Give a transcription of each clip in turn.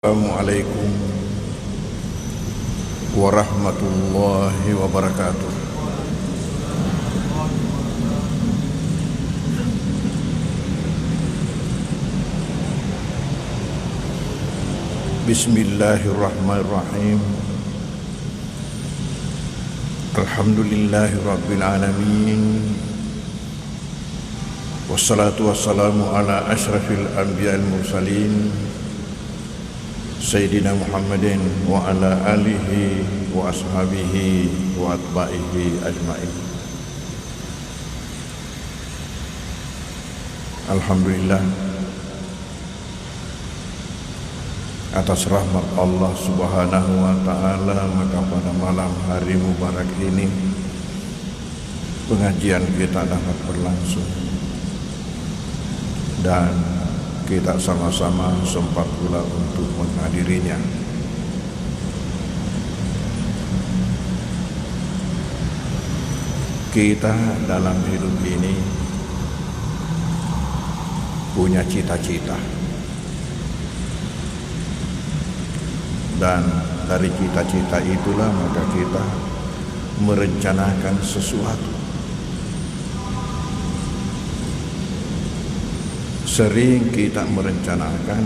Assalamualaikum warahmatullahi wabarakatuh. Bismillahirrahmanirrahim. Alhamdulillahi rabbil alamin. Wassalatu wassalamu ala asyrafil anbiya'il mursalin Sayyidina Muhammadin wa ala alihi wa ashabihi wa atba'ihi ajma'in. Alhamdulillah, atas rahmat Allah subhanahu wa ta'ala, maka pada malam hari mubarak ini pengajian kita dapat berlangsung dan kita sama-sama sempat pula untuk menghadirinya. Kita dalam hidup ini punya cita-cita, dan dari cita-cita itulah maka kita merencanakan sesuatu. Sering kita merencanakan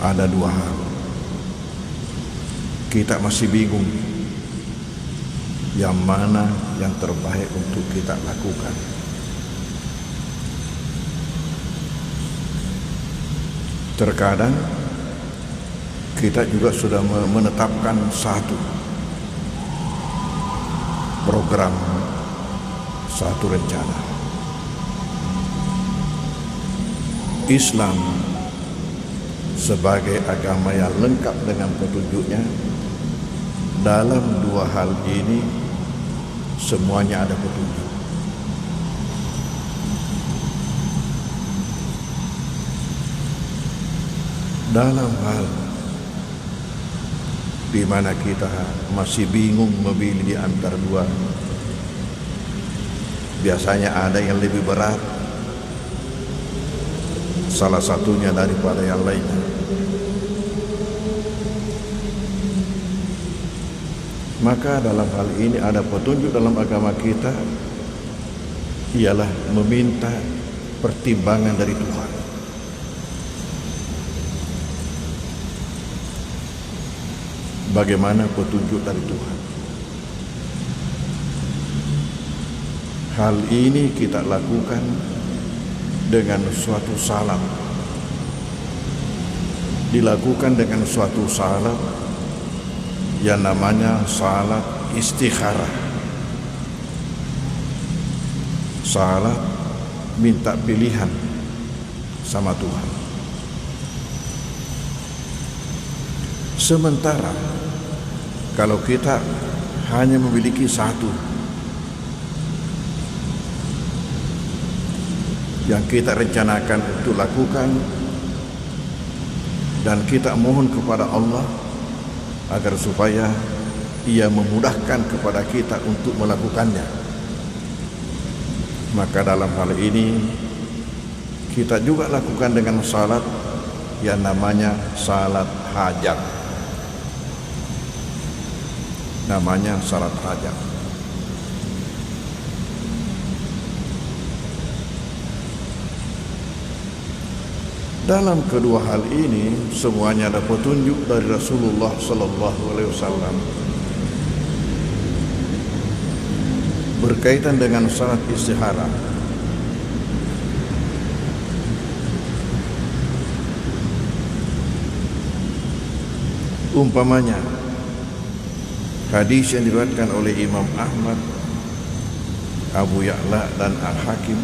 ada dua hal. Kita masih bingung yang mana yang terbaik untuk kita lakukan. Terkadang kita juga sudah menetapkan satu program, satu rencana. Islam sebagai agama yang lengkap dengan petunjuknya, dalam dua hal ini semuanya ada petunjuk. Dalam hal di mana kita masih bingung memilih di antara dua, biasanya ada yang lebih berat salah satunya daripada yang lainnya. Maka dalam hal ini ada petunjuk dalam agama kita, ialah meminta pertimbangan dari Tuhan. Bagaimana petunjuk dari Tuhan? Hal ini kita lakukan dengan suatu salat. Dilakukan dengan suatu salat yang namanya salat istikharah. Salat minta pilihan sama Tuhan. Sementara kalau kita hanya memiliki satu yang kita rencanakan untuk lakukan, dan kita mohon kepada Allah agar supaya Ia memudahkan kepada kita untuk melakukannya, maka dalam hal ini kita juga lakukan dengan salat yang namanya salat hajat. Namanya salat hajat. Dalam kedua hal ini semuanya ada petunjuk dari Rasulullah sallallahu alaihi wasallam berkaitan dengan salat istikharah. Umpamanya hadis yang diriwayatkan oleh Imam Ahmad, Abu Ya'la dan Al-Hakim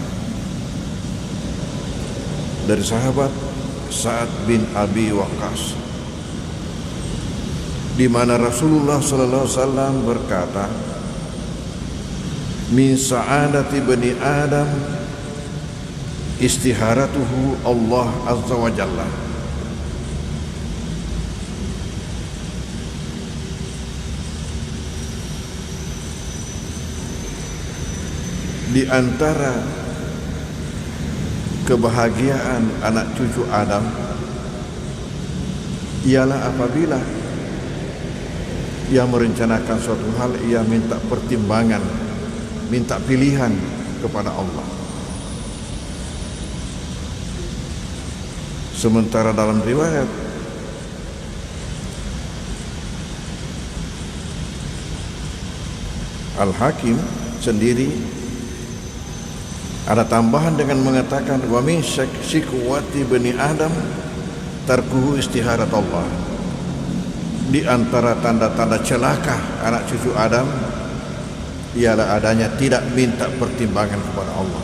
dari sahabat Sa'ad bin Abi Waqqas, di mana Rasulullah sallallahu alaihi wasallam berkata, min sa'adati bani Adam istiharatuhu Allah azza wa jalla. Di antara kebahagiaan anak cucu Adam ialah apabila ia merencanakan suatu hal, ia minta pertimbangan, minta pilihan kepada Allah. Sementara dalam riwayat Al-Hakim sendiri ada tambahan dengan mengatakan wa min syikwati bani Adam tarkuhu istiharat Allah. Di antara tanda-tanda celaka anak cucu Adam ialah adanya tidak minta pertimbangan kepada Allah.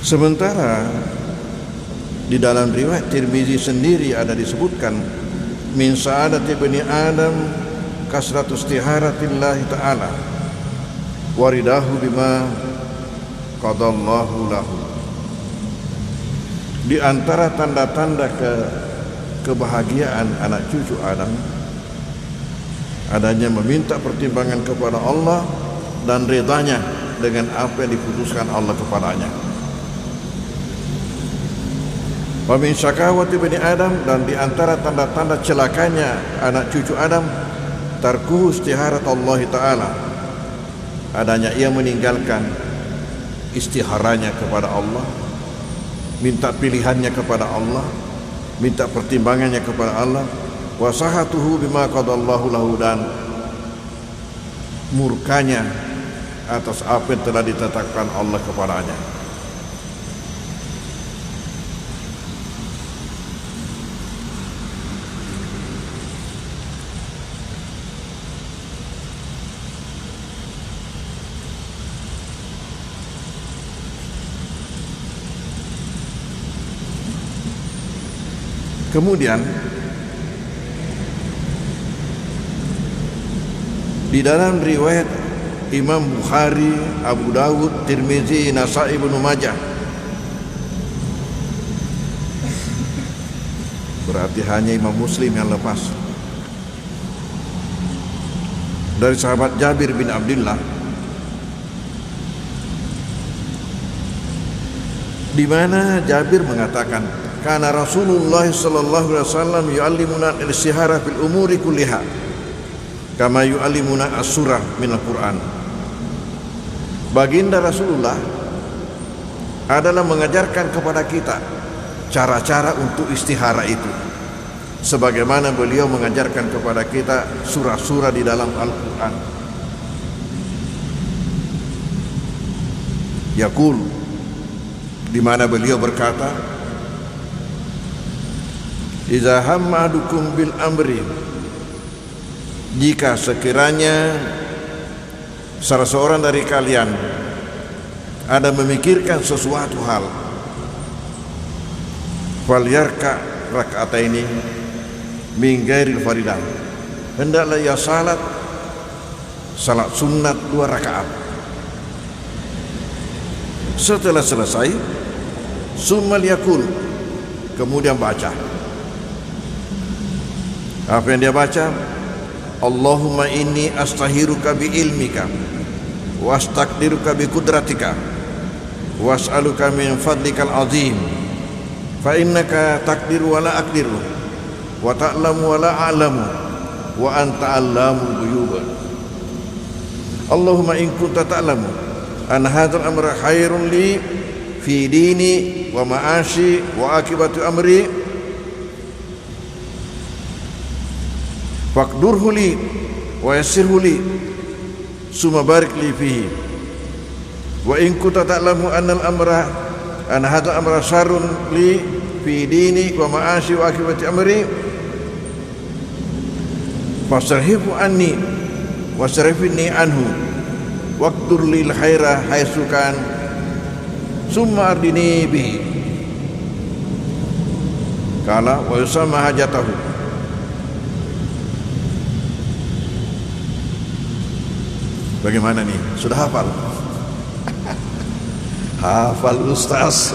Sementara di dalam riwayat Tirmizi sendiri ada disebutkan min sa'adati bani Adam kasratu istiharatillah ta'ala waridahu bima qadallahu lahu. Di antara tanda-tanda kebahagiaan anak cucu Adam adanya meminta pertimbangan kepada Allah dan ridhanya dengan apa yang diputuskan Allah kepadanya. Wa min syakawati bani Adam, dan di antara tanda-tanda celakanya anak cucu Adam tarkuhu istiharat Allah Ta'ala, adanya ia meninggalkan istiharanya kepada Allah, minta pilihannya kepada Allah, minta pertimbangannya kepada Allah, wa sahatuhu bima qadallahu lahu, dan murkanya atas apa yang telah ditetapkan Allah kepadanya. Kemudian di dalam riwayat Imam Bukhari, Abu Dawud, Tirmizi, Nasa'i, Ibnu Majah, berarti hanya Imam Muslim yang lepas, dari sahabat Jabir bin Abdullah, di mana Jabir mengatakan kana Rasulullah sallallahu alaihi wasallam yu'allimuna al-istihara fil umuri kulliha kama yu'allimuna as-surah minal Qur'an. Baginda Rasulullah adalah mengajarkan kepada kita cara-cara untuk istihara itu, sebagaimana beliau mengajarkan kepada kita surah-surah di dalam Al-Qur'an. Yaqul, di mana beliau berkata, iza hamma ahadukum bil amri, jika sekiranya salah seorang dari kalian ada memikirkan sesuatu hal, falyarka raka'ataini min ghairil faridah, hendaklah ia salat sunat 2 rakaat. Setelah selesai, summa liyaqul, kemudian baca. Apa yang dia baca? Allahumma inni astahiruka bi ilmika wa astaqdiruka bi kudratika wa as'aluka min fadlikal azim fa innaka taqdiru wa la aqdiru wa ta'lamu wa la a'lamu wa anta 'allamul ghuyub. Allahumma in kunta ta'lamu an hadzal amra khairun li fi dini wa ma'ashi wa akibatu amri faqdurhu li wa yassirhu li summa barik li fihi wa in kunta ta'lamu anna hadha amra syarrun li fi dini wa ma'ashi wa akibati amri fasrifhu anni wasrifni anhu waqdur lil khaira haitsu kan summa ardini bihi kala wa yusamma hajatahu. Bagaimana nih? Sudah hafal? Hafal Ustaz.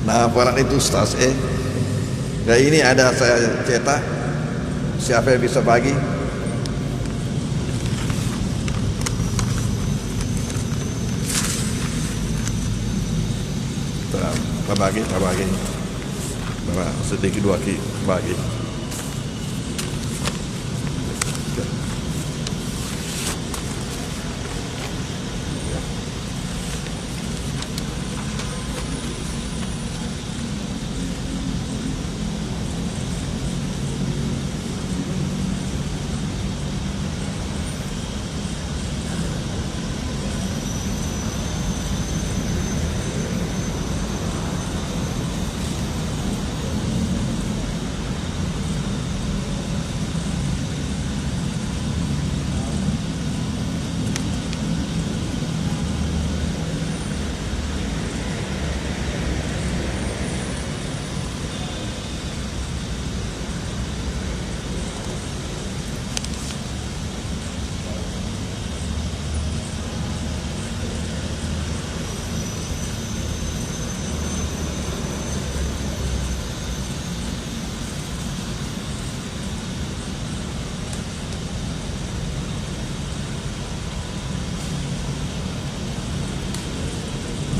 Nah, hafalan itu Ustaz. Nah, ini ada saya cetak. Siapa yang bisa bagi? Kita bagi. Sedikit dua bagi.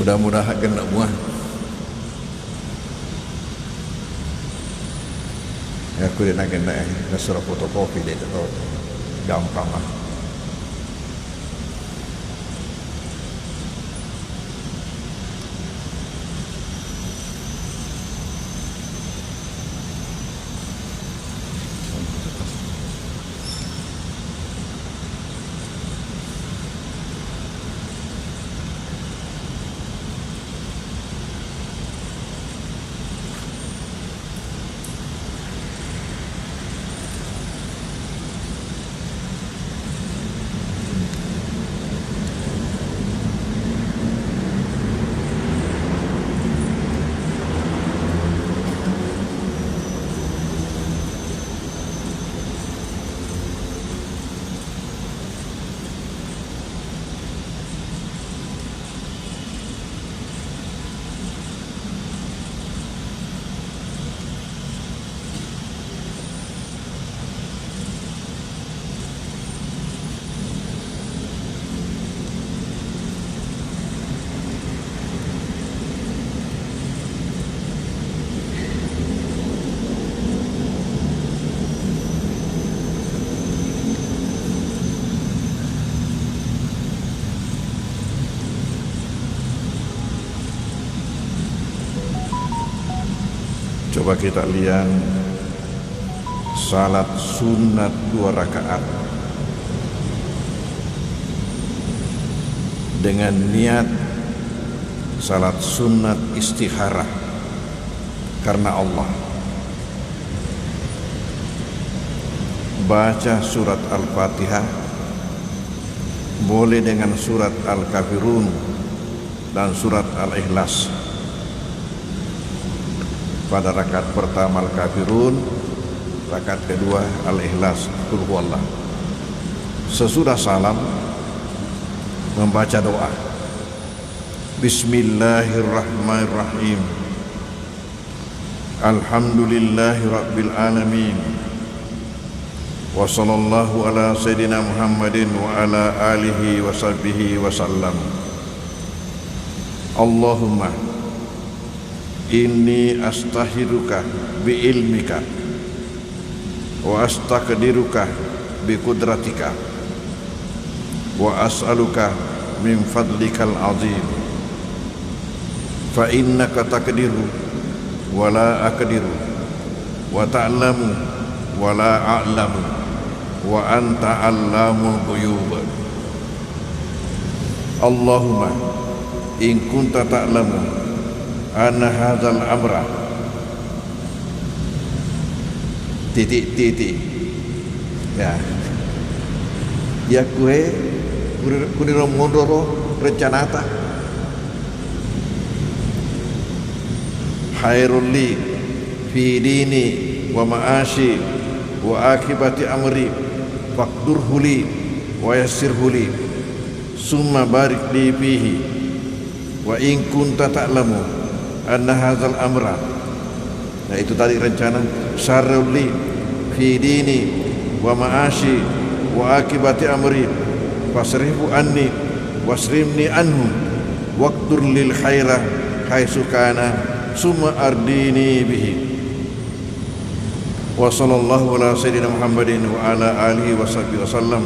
Mudah-mudahan kena buah. Ya, aku dia nak kena suruh fotokopi dia tu gampang lah. Coba kita lihat salat sunat 2 rakaat dengan niat salat sunat istikharah karena Allah. Baca surat Al-Fatihah, boleh dengan surat Al-Kafirun dan surat Al-Ikhlas. Pada rakaat pertama Al-Kafirun, rakaat kedua Al-Ikhlas, Qul huwallah. Sesudah salam membaca doa. Bismillahirrahmanirrahim. Alhamdulillahi rabbil alamin. Wa sallallahu ala sayyidina Muhammadin wa ala alihi wa sahbihi wa sallam. Allahumma inni astahiruka bi ilmika wa astaqdiruka bi qudratika wa as'aluka min fadlikal azim fa innaka taqdiru wa la aqdiru wa ta'lamu wa la a'lamu wa anta 'allamul ghuyub. Allahumma in kunta ta'lamu anna hadzal amra titik ya kue kuniro mondoro rencanata khairul li fi dini wa ma'ashi wa akibati amri faqdurhu li wa yassirhu li summa barik li fihi wa in kunta ta'lamu anna hadzal amra. Nah, itu tadi rencana syarrul li fi dini wa ma'ashi wa akibati amri fasrifu anni wasrimni anhum waqtur lil khaira haitsu kana summa ardini bihi. Wa sallallahu ala sayyidina Muhammadin wa ala alihi wa sahbihi wasallam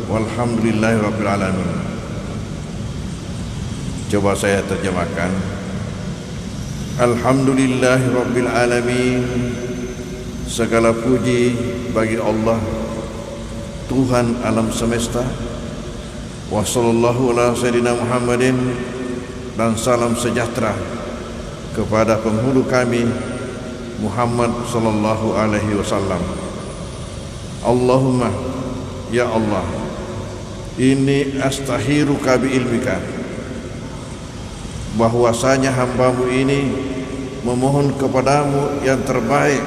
walhamdulillahi rabbil alamin. Coba saya terjemahkan. Alhamdulillahi rabbil alamin. Segala puji bagi Allah, Tuhan alam semesta. Wa sallallahu ala sayyidina Muhammadin, dan salam sejahtera kepada penghulu kami Muhammad sallallahu alaihi wasallam. Allahumma ya Allah, ini astahiruka bi ilmika, bahwasanya hambamu ini memohon kepadamu yang terbaik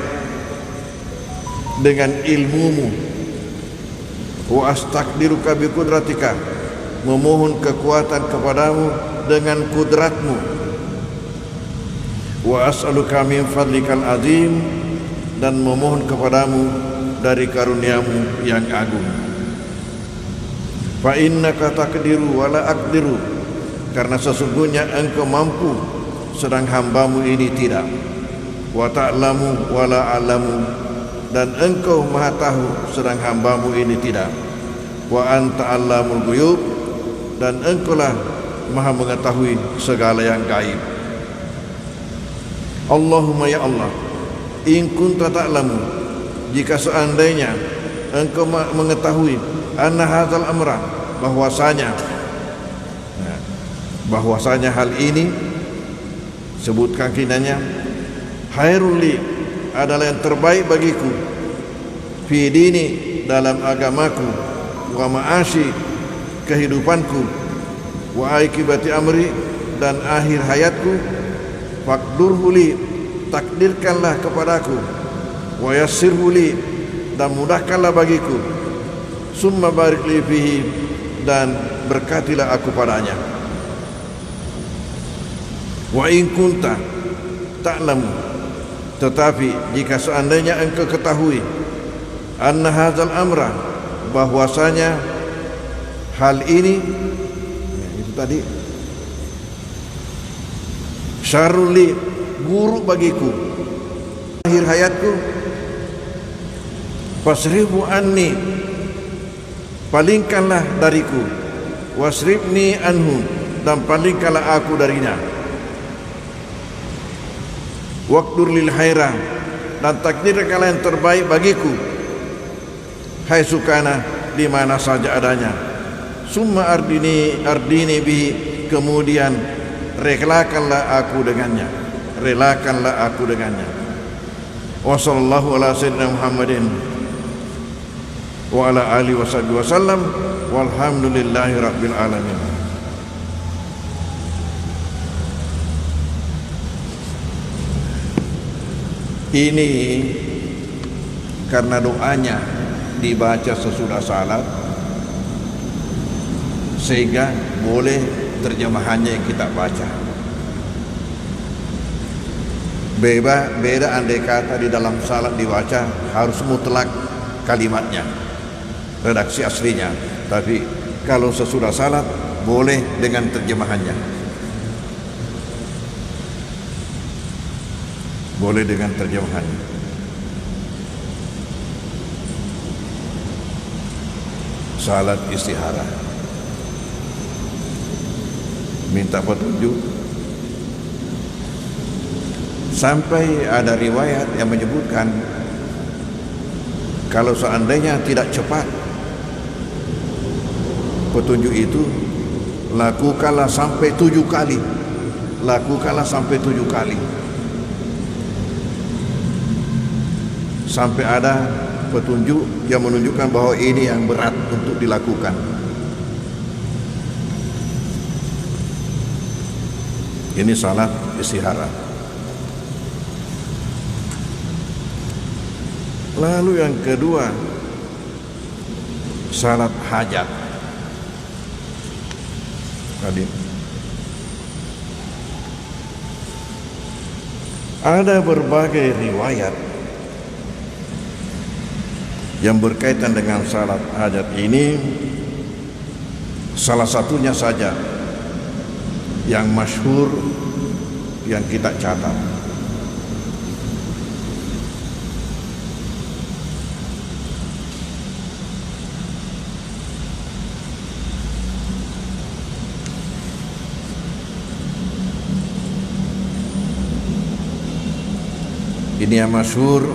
dengan ilmumu. Wa astaqdiruka bi kudratika, memohon kekuatan kepadamu dengan kudratmu. Wa as'aluka min fadlikal azim, dan memohon kepadamu dari karuniamu yang agung. Fa innaka taqdiru wa la aqdiru, karena sesungguhnya engkau mampu sedang hambamu ini tidak. Wa ta'lamu wa la a'lamu, dan engkau maha tahu sedang hambamu ini tidak. Wa anta 'allamul ghuyub, dan engkaulah maha mengetahui segala yang gaib. Allahumma ya Allah, in kunta ta'lamu, jika seandainya engkau mengetahui anna hadzal amra, bahwasanya hal ini, sebutkan kinanya, khairul li, adalah yang terbaik bagiku, fi dini, dalam agamaku, wa ma'ashi, kehidupanku, wa akibati amri, dan akhir hayatku. Faqdurhu li, takdirkanlah kepadaku, wa yassirhu li, dan mudahkanlah bagiku, summa barik li fihi, dan berkatilah aku padanya. Wa in kunta ta'lamu, tetapi jika seandainya engkau ketahui, anna hadzal amra, bahwasanya hal ini, itu tadi, syarrul li, buruk bagiku, akhir hayatku, fasrifu anni, palingkanlah dariku, wasrifni anhu, dan palingkanlah aku darinya. Waqtur lil khaira, dan takdirkanlah yang terbaik bagiku, haitsu kana, di mana saja adanya. Summa ardini bihi, kemudian relakanlah aku dengannya, Wa sallallahu ala sayyidina Muhammadin wa ala alihi wasallam walhamdulillahi rabbil alamin. Ini karena doanya dibaca sesudah salat, sehingga boleh terjemahannya yang kita baca. Beda andai kata di dalam salat dibaca harus mutlak kalimatnya, redaksi aslinya. Tapi kalau sesudah salat boleh dengan terjemahannya, boleh dengan terjemahannya. Salat istikharah, minta petunjuk. Sampai ada riwayat yang menyebutkan kalau seandainya tidak cepat petunjuk itu, lakukanlah sampai 7 kali. Sampai ada petunjuk yang menunjukkan bahwa ini yang berat untuk dilakukan. Ini salat istikharah. Lalu yang kedua, salat hajat. Hadir. Ada berbagai riwayat yang berkaitan dengan salat hajat ini. Salah satunya saja yang masyhur yang kita catat. Ini yang masyhur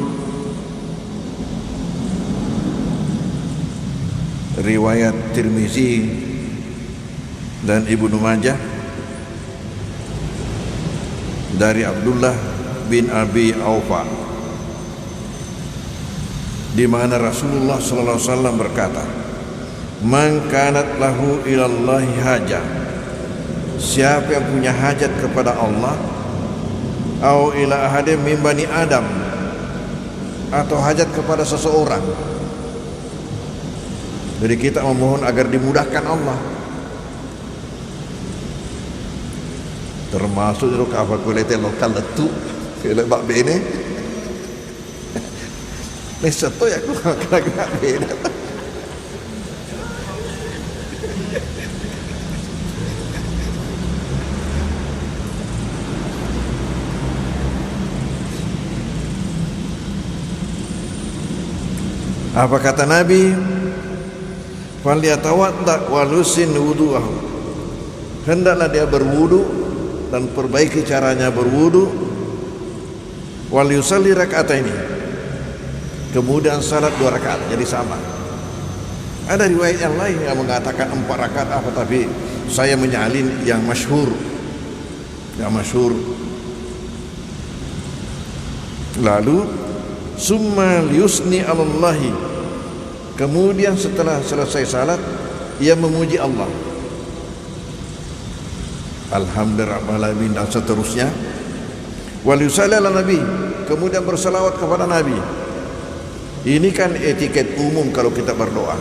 riwayat Tirmizi dan Ibnu Majah dari Abdullah bin Abi Aufa, di mana Rasulullah sallallahu alaihi wasallam berkata, "Man kanat lahu ilallahi hajah." Siapa yang punya hajat kepada Allah, au ila ahadim min bani Adam, atau hajat kepada seseorang. Jadi kita memohon agar dimudahkan Allah. Termasuk itu apa kulite lokal letu kalau bab ini. Meseto ya aku kena beda. Apa kata Nabi? Falyatawadda walusin wudu'ahu. Hendaklah dia berwudu dan perbaiki caranya berwudu. Wal yusalli raka'ataini. Kemudian salat 2 rakaat, jadi sama. Ada riwayat yang lain yang mengatakan 4 rakaat apa, tapi saya menyalin yang masyhur. Yang masyhur. Lalu summa liyusni 'alallahi, kemudian setelah selesai salat ia memuji Allah, alhamdulillah alamin, dan seterusnya. Wal yusalli 'ala nabi, kemudian berselawat kepada Nabi. Ini kan etiket umum kalau kita berdoa.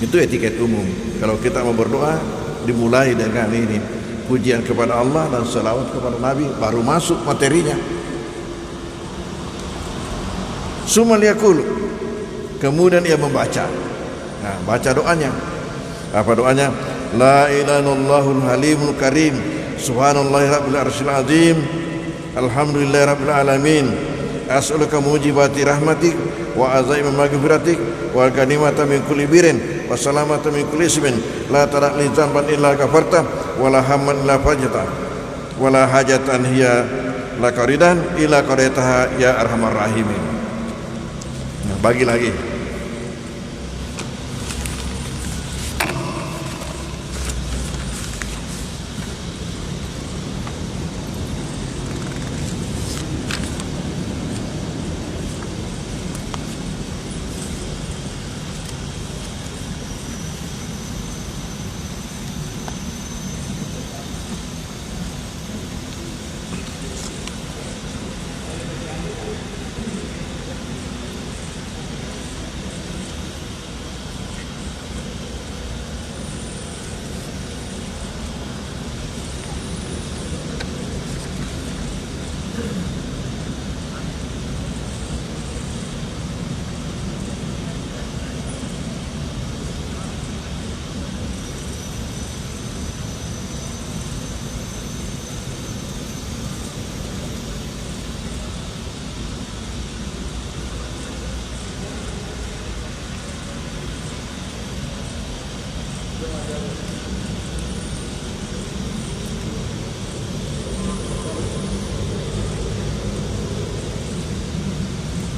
Itu etiket umum. Kalau kita mau berdoa dimulai dengan ini, pujian kepada Allah dan selawat kepada Nabi, baru masuk materinya. Summa liyaqul, kemudian ia membaca. Nah, baca doanya. Apa doanya? La ilaha illallahul halimul karim, subhanallahi rabbil arsyil azim, alhamdulillahi rabbil alamin, as'aluka mujibati rahmatik wa azaima maghfiratik wa ganimata min kulli birin wa salamata min kulli ismin la tara' li dzamban illa ghafarta wa la hamman illa fajata wa la hajatan hiya laqaridan illa qadaitaha ya arhamar rahimin. Nah, bagi lagi.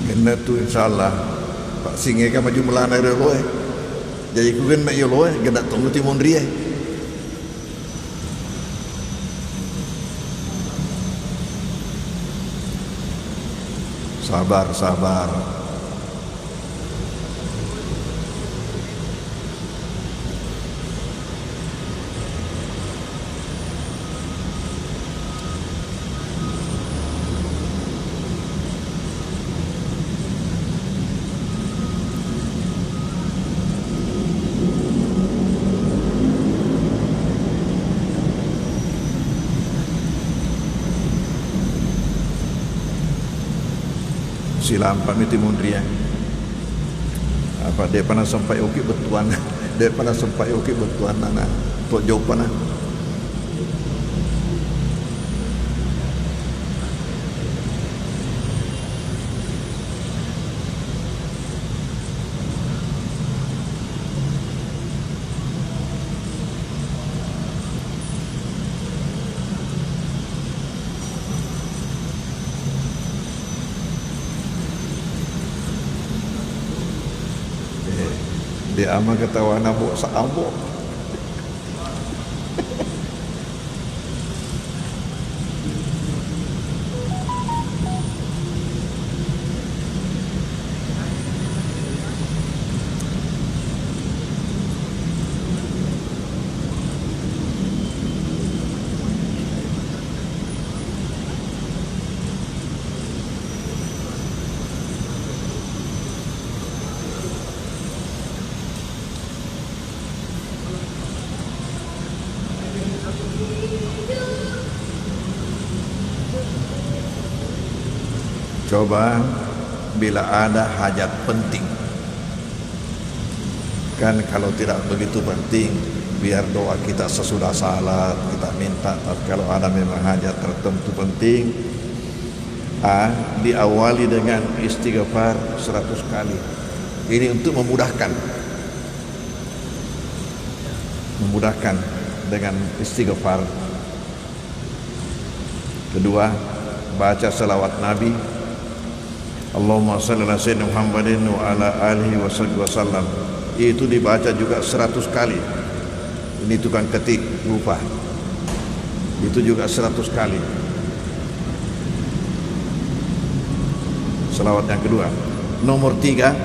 Kena tu insyaAllah Pak Singai kan maju melanai dulu jadi aku kan nak yolo kena tunggu timun dia. Sabar, sabar. silam pamiti mundria apa dia pernah sampai oke betuan dia pernah sampai oke betuan nana tok jawapan dia ama ketawa nabuk saabuk coba bila ada hajat penting kan kalau tidak begitu penting biar doa kita sesudah salat kita minta. Tapi kalau ada memang hajat tertentu penting diawali dengan istighfar 100 kali. Ini untuk memudahkan dengan istighfar. Kedua, baca selawat Nabi Allahumma salli ala sayyidina Muhammadin wa ala alihi wa sallam. Itu dibaca juga 100 kali. Ini tukang ketik lupa. Itu juga 100 kali. Selawat yang kedua. Nomor 3,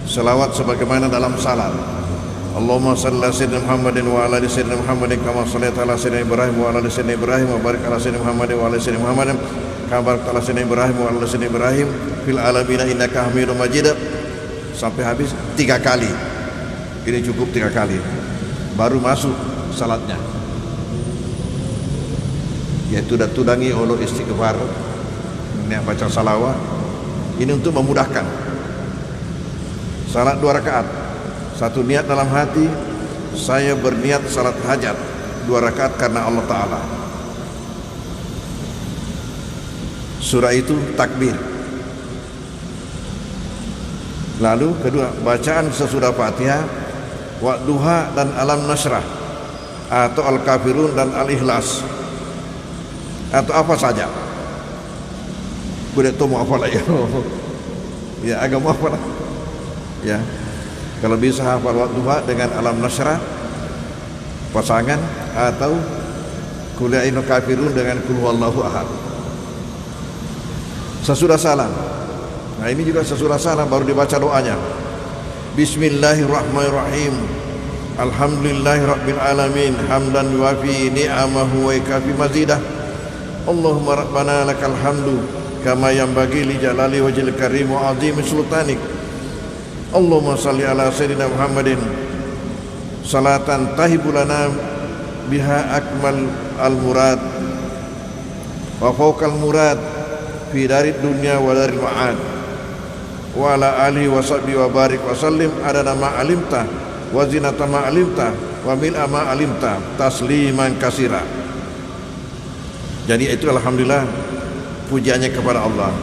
selawat sebagaimana dalam salat. Allahumma salli ala sayyidina Muhammadin wa ala ali sayyidina Muhammadin kama shallaita ala sayyidina Ibrahim wa ala ali sayyidina Ibrahim wa barik ala sayyidina Muhammadin wa ala ali sayyidina Muhammadin kabar ta'ala sayyidina Ibrahim wa ala sayyidina Ibrahim fil alamin innaka Hamidum Majid sampai habis 3 kali. Ini cukup 3 kali. Baru masuk salatnya. Yaitu tudangi oleh istighfar, ini baca salawat. Ini untuk memudahkan. Salat 2 rakaat. 1 niat dalam hati, saya berniat salat hajat 2 rakaat karena Allah Ta'ala. Surah itu takbir. Lalu kedua, bacaan sesudah Fatihah wa duha dan alam nasrah atau al-kafirun dan al-ikhlas atau apa saja. Boleh tahu mau apa lah ya. Ya agama apa lah. Ya. Kalau bisa hafal wa duha dengan alam nasrah pasangan atau qul ya ayyuhal kafirun dengan qul huwallahu ahad. Sesudah salam. Nah ini juga sesudah salam baru dibaca doanya. Bismillahirrahmanirrahim. Alhamdulillahirabbil alamin hamdan yuwafi ni'amahu wa yukafi mazidah. Allahumma rabbana lakal hamdu kama yanbaghi li jalali wajhil karim wa 'azimi sultanik. Allahumma salli ala sayyidina Muhammadin salatan tahibulana biha akmal al murad wa fawqal murad fi darid dunya wa daril ma'ad wa ala alihi wa sahbihi wa barik wa sallim adana ma alimta wa zinata ma alimta wa mil'a ma alimta tasliman kasira. Jadi itu alhamdulillah pujiannya kepada Allah.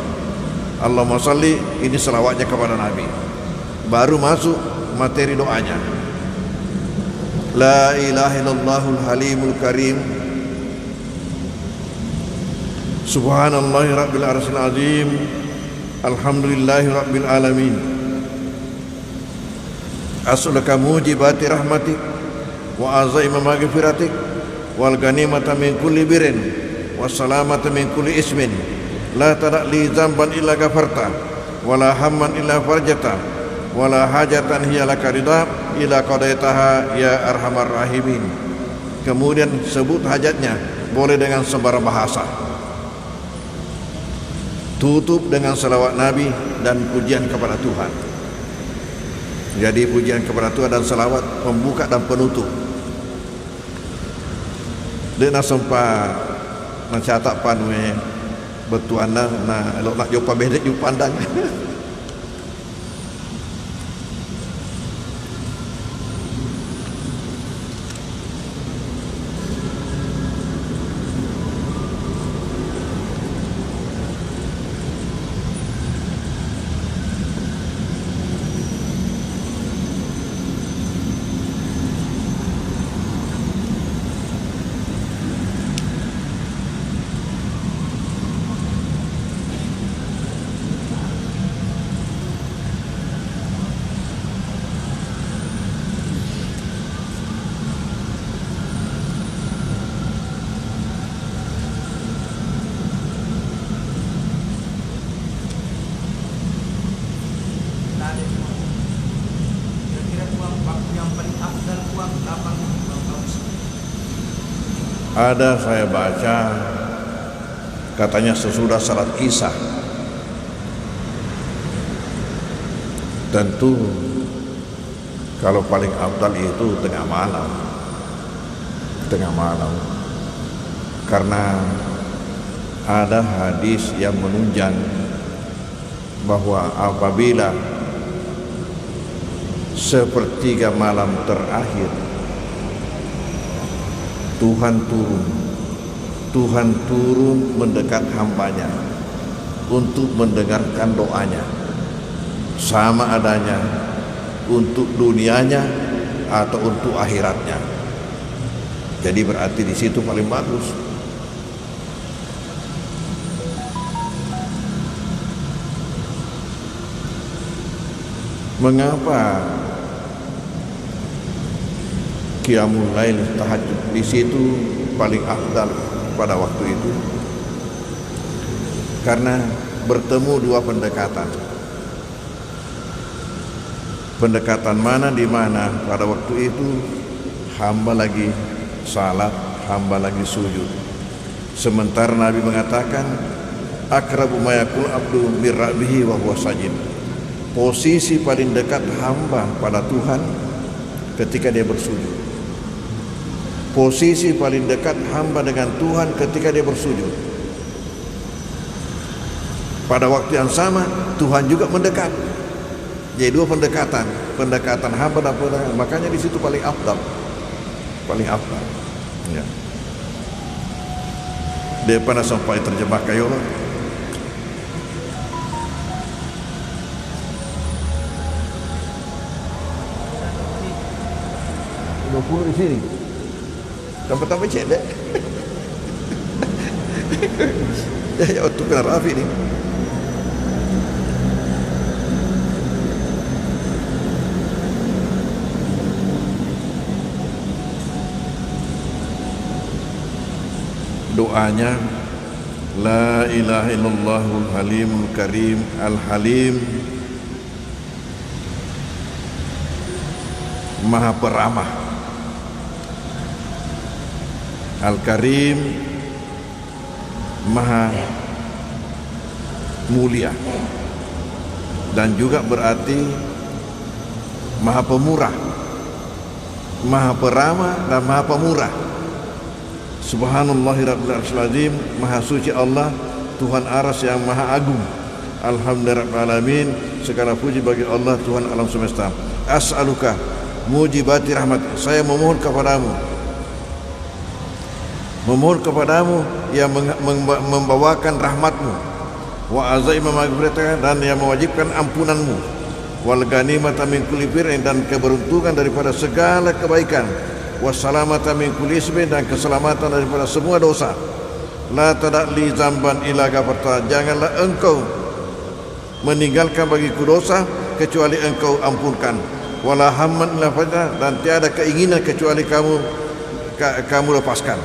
Allahumma salli, ini selawatnya kepada Nabi. Baru masuk materi doanya. La ilaha illallahul halimul karim. Subhanallahi rabbil arsyil azim. Alhamdulillahi rabbil alamin. As'aluka mujibati rahmatik wa azaima maghfiratik wal ghanimata min kulli birrin was salamata min kulli ismin la tada' li dzamban illa ghafarta wala hamman illa farjata wala hajatan hiya laka ridha illa qadaitaha ya arhamar rahimin. Kemudian sebut hajatnya, boleh dengan sembarang bahasa. Tutup dengan salawat Nabi dan pujian kepada Tuhan. Jadi pujian kepada Tuhan dan salawat pembuka dan penutup. Dia nak sempat mencatat panwe betuan na elok nak jumpa bedek you pandang. Ada saya baca katanya sesudah salat Isya. Tentu kalau paling afdal itu tengah malam. Karena ada hadis yang menunjang bahwa apabila sepertiga malam terakhir Tuhan turun mendekat hambanya untuk mendengarkan doanya, sama adanya untuk dunianya atau untuk akhiratnya. Jadi berarti di situ paling bagus. Mengapa Qiyamul Lail, tahajud di situ paling afdal pada waktu itu? Karena bertemu dua pendekatan. Pendekatan mana di mana pada waktu itu hamba lagi salat, hamba lagi sujud. Sementara Nabi mengatakan akrabu ma yakul abdu bir rabbihi wa huwa sajid. Posisi paling dekat hamba pada Tuhan ketika dia bersujud. Posisi paling dekat hamba dengan Tuhan ketika dia bersujud. Pada waktu yang sama Tuhan juga mendekat. Jadi dua pendekatan hamba dan pendekatan. Makanya di situ paling afdal. Ya. Dia pernah sampai terjemah kayola. di sini. Tambah-tambah cek deh. Ya waktu kena Rafi ni. Doanya La ilaha illallahul halimul karim al-halim Maha peramah, Al-Karim Maha mulia, dan juga berarti Maha pemurah, Maha peramah dan Maha pemurah. Subhanallahi rabbil arsyil azim, Maha suci Allah, Tuhan aras yang maha agung. Alhamdulillah rabbil alamin, segala puji bagi Allah Tuhan alam semesta. As'aluka mujibati rahmat, saya memohon kepadamu yang membawakan rahmatmu, wa azaima maghfiratika, dan yang mewajibkan ampunanmu, wal ghanimata min kulli birrin, dan keberuntungan daripada segala kebaikan, wassalamata min kulli ismin, dan keselamatan daripada semua dosa. La tada'li zamban illa ghafarta, janganlah engkau meninggalkan bagiku dosa kecuali engkau ampunkan. Wala hamman illa fajna, dan tiada keinginan kecuali kamu lepaskan.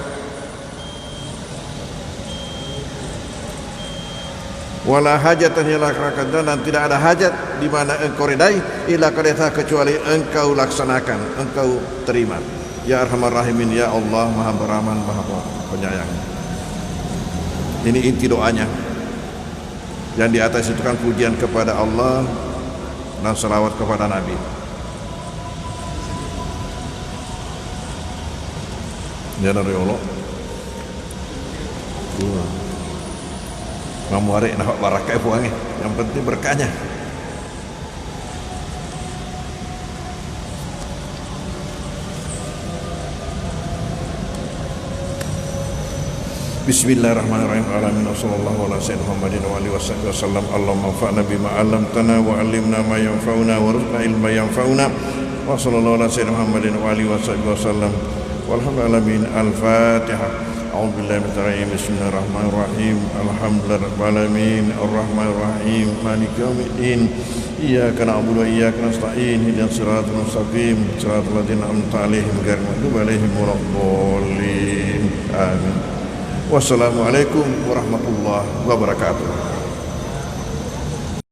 Wala hajatan illa qadayta, dan tidak ada hajat di mana engkau redai illa qadayta, kecuali engkau laksanakan, engkau terima. Ya Arhamar Rahimin, ya Allah Maha Beraman, Maha Penyayang. Ini inti doanya. Yang di atas itu kan pujian kepada Allah dan salawat kepada Nabi. Ya dari Allah. Mamuarik nak barakah buang yang penting berkahnya. Bismillahirrahmanirrahim. Alamin sallallahu ala sayyidina Muhammadin wa alihi wasallam. Allahumma anfa'na bima 'allamtana wa 'allimna ma yanfa'una wa rizqna ilman yanfa'una. Wa sallallahu ala sayyidina Muhammadin wa alihi wasallam. Walhamdulillahi al-Fatihah. A'udzu billahi minasy syaitonir rajim. Bismillahirrahmanirrahim. Alhamdulillahi rabbil alamin. Arrahmanir rahim. Maliki yaumiddin. Iyyaka na'budu wa iyyaka nasta'in. Ihdinas siratal mustaqim. Siratal ladzina an'amta 'alaihim ghairil maghdubi 'alaihim waladdallin. Amin. Wassalamualaikum warahmatullahi wabarakatuh.